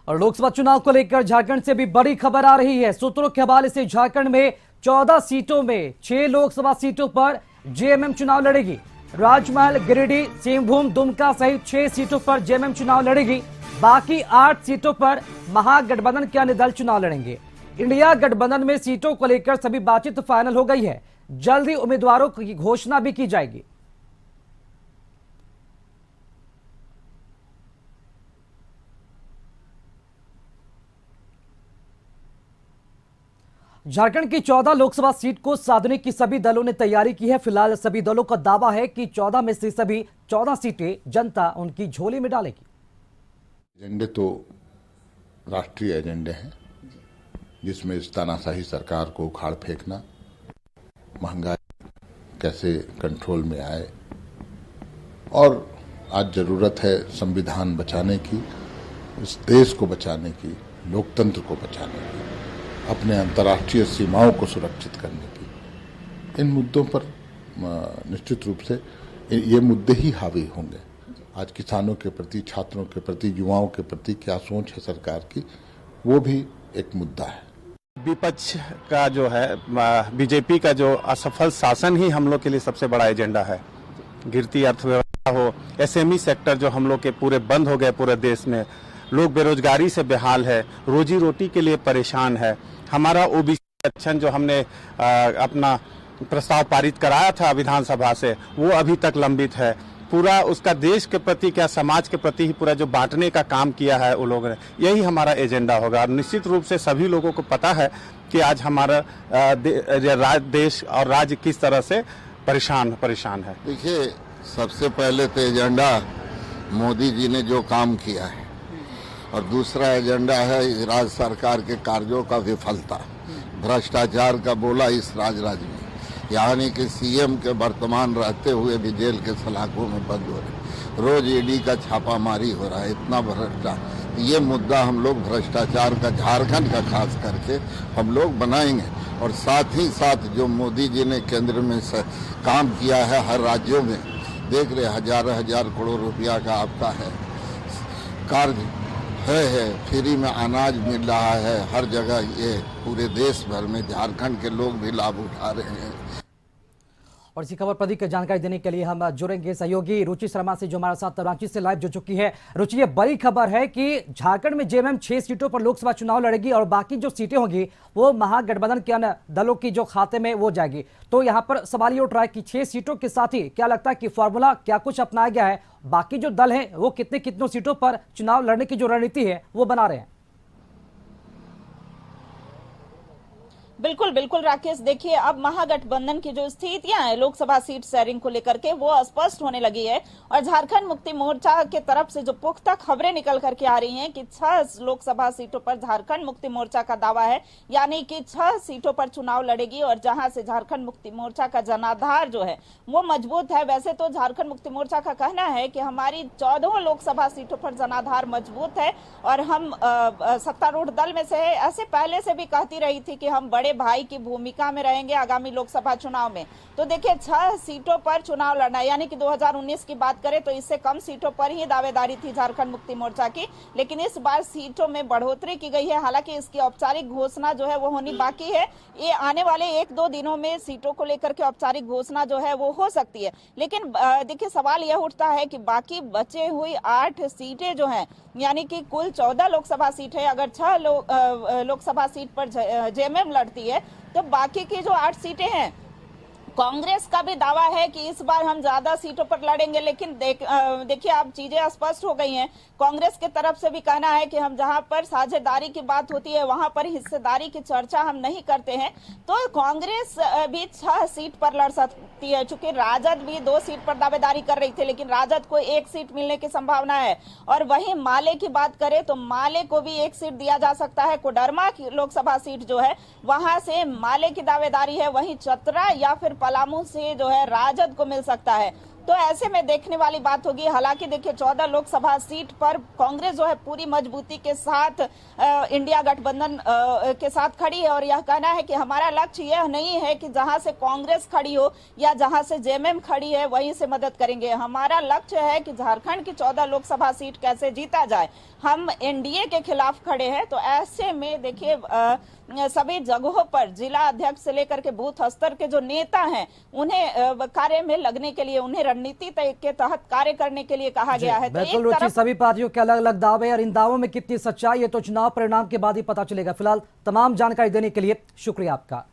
और लोकसभा चुनाव को लेकर झारखंड से भी बड़ी खबर आ रही है। सूत्रों के हवाले से झारखंड में 14 सीटों में 6 लोकसभा सीटों पर जेएमएम चुनाव लड़ेगी। राजमहल, गिरिडीह, सिंहभूम, दुमका सहित 6 सीटों पर जेएमएम चुनाव लड़ेगी। बाकी 8 सीटों पर महागठबंधन के अन्य दल चुनाव लड़ेंगे। इंडिया गठबंधन में सीटों को लेकर सभी बातचीत फाइनल हो गई है। जल्द ही उम्मीदवारों की घोषणा भी की जाएगी। झारखंड की 14 लोकसभा सीट को साधने की सभी दलों ने तैयारी की है। फिलहाल सभी दलों का दावा है कि 14 में से सभी 14 सीटें जनता उनकी झोली में डालेगी। एजेंडे तो राष्ट्रीय एजेंडे हैं, जिसमें इस तानाशाही सरकार को उखाड़ फेंकना, महंगाई कैसे कंट्रोल में आए, और आज जरूरत है संविधान बचाने की, इस देश को बचाने की, लोकतंत्र को बचाने की, अपने अंतर्राष्ट्रीय सीमाओं को सुरक्षित करने की। इन मुद्दों पर निश्चित रूप से ये मुद्दे ही हावी होंगे। आज किसानों के प्रति, छात्रों के प्रति, युवाओं के प्रति क्या सोच है सरकार की, वो भी एक मुद्दा है। विपक्ष का जो है, बीजेपी का जो असफल शासन ही हम लोग के लिए सबसे बड़ा एजेंडा है। गिरती अर्थव्यवस्था हो, एसएमई सेक्टर जो हम लोग के पूरे बंद हो गए पूरे देश में, लोग बेरोजगारी से बेहाल है, रोजी रोटी के लिए परेशान है। हमारा ओबीसी आरक्षण जो हमने अपना प्रस्ताव पारित कराया था विधानसभा से, वो अभी तक लंबित है। पूरा उसका देश के प्रति, क्या समाज के प्रति ही पूरा जो बांटने का काम किया है वो लोगों ने, यही हमारा एजेंडा होगा। और निश्चित रूप से सभी लोगों को पता है कि आज हमारा देश और राज्य किस तरह से परेशान है। देखिए, सबसे पहले तो एजेंडा मोदी जी ने जो काम किया है, और दूसरा एजेंडा है राज्य सरकार के कार्यों का विफलता, भ्रष्टाचार का बोला इस राज्य में, यानी कि सीएम के वर्तमान रहते हुए भी जेल के सलाखों में बंद हो रहे, रोज ईडी का छापामारी हो रहा है, इतना भ्रष्टाचार। ये मुद्दा हम लोग भ्रष्टाचार का झारखंड का खास करके हम लोग बनाएंगे। और साथ ही साथ जो मोदी जी ने केंद्र में काम किया है, हर राज्यों में देख रहे हजार करोड़ रुपया का आपका है कार्य है, फ्री में अनाज मिल रहा है हर जगह। ये पूरे देश भर में झारखंड के लोग भी लाभ उठा रहे हैं। और इसी खबर पर अधिक जानकारी देने के लिए हम जुड़ेंगे सहयोगी रुचि शर्मा से, जो हमारे साथ रांची से लाइव जुड़ चुकी है। रुचि, ये बड़ी खबर है कि झारखंड में जेएमएम 6 सीटों पर लोकसभा चुनाव लड़ेगी और बाकी जो सीटें होंगी वो महागठबंधन के अन्य दलों की जो खाते में वो जाएगी। तो यहाँ पर सवाल ये उठ रहा है कि 6 सीटों के साथ ही क्या लगता है कि फॉर्मूला क्या कुछ अपनाया गया है? बाकी जो दल है वो कितनों सीटों पर चुनाव लड़ने की जो रणनीति है वो बना रहे हैं? बिल्कुल बिल्कुल राकेश, देखिए अब महागठबंधन की जो स्थितियां हैं लोकसभा सीट शेयरिंग को लेकर के वो स्पष्ट होने लगी है। और झारखंड मुक्ति मोर्चा के तरफ से जो पुख्ता खबरें निकल करके आ रही हैं कि 6 लोकसभा सीटों पर झारखंड मुक्ति मोर्चा का दावा है, यानी कि 6 सीटों पर चुनाव लड़ेगी और जहां से झारखंड मुक्ति मोर्चा का जनाधार जो है वो मजबूत है। वैसे तो झारखंड मुक्ति मोर्चा का कहना है कि हमारी 14 लोकसभा सीटों पर जनाधार मजबूत है और हम सत्तारूढ़ दल में से ऐसे पहले से भी कहती रही थी कि हम बड़े भाई की भूमिका में रहेंगे आगामी लोकसभा चुनाव में। तो देखिए 6 सीटों पर चुनाव लड़ना, यानी कि 2019 की बात करें तो इससे कम सीटों पर ही दावेदारी थी झारखंड मुक्ति मोर्चा की, लेकिन इस बार सीटों में बढ़ोतरी की गई है। हालांकि इसकी औपचारिक घोषणा जो है वो होनी बाकी है। ये आने वाले 1-2 दिनों में सीटों को लेकर के औपचारिक घोषणा जो है वो हो सकती है। लेकिन देखिए सवाल यह उठता है कि बाकी बचे हुई 8 सीटें जो है, यानी कि कुल 14 लोकसभा सीट है, अगर 6 लोकसभा सीट पर जेएमएम लड़ती है तो बाकी की जो 8 सीटें हैं, कांग्रेस का भी दावा है कि इस बार हम ज्यादा सीटों पर लड़ेंगे। लेकिन देखिए अब चीजें स्पष्ट हो गई हैं। कांग्रेस के तरफ से भी कहना है कि हम जहां पर साझेदारी की बात होती है वहां पर हिस्सेदारी की चर्चा हम नहीं करते हैं। तो कांग्रेस भी 6 सीट पर लड़ सकती है। चूंकि राजद भी 2 सीट पर दावेदारी कर रही थी, लेकिन राजद को 1 सीट मिलने की संभावना है। और वहीं माले की बात करें तो माले को भी 1 सीट दिया जा सकता है। कोडरमा की लोकसभा सीट जो है वहां से माले की दावेदारी है। वहीं चतरा या फिर पलामू से जो है राजद को मिल सकता है। तो ऐसे में देखने वाली बात होगी। हालांकि देखिए 14 लोकसभा सीट पर कांग्रेस जो है पूरी मजबूती के साथ इंडिया गठबंधन के साथ खड़ी है और यह कहना है कि हमारा लक्ष्य यह नहीं है कि जहां से कांग्रेस खड़ी हो या जहां से जेएमएम खड़ी है वहीं से मदद करेंगे। हमारा लक्ष्य है कि झारखंड की 14 लोकसभा सीट कैसे जीता जाए। हम एनडीए के खिलाफ खड़े हैं। तो ऐसे में देखिए सभी जगहों पर जिला अध्यक्ष से लेकर के बूथ स्तर के जो नेता हैं उन्हें कार्य में लगने के लिए, उन्हें रणनीति के तहत कार्य करने के लिए कहा गया है। तो बिल्कुल एक रुचि, तरफ सभी पार्टियों के अलग अलग दावे और इन दावों में कितनी सच्चाई है तो चुनाव परिणाम के बाद ही पता चलेगा। फिलहाल तमाम जानकारी देने के लिए शुक्रिया आपका।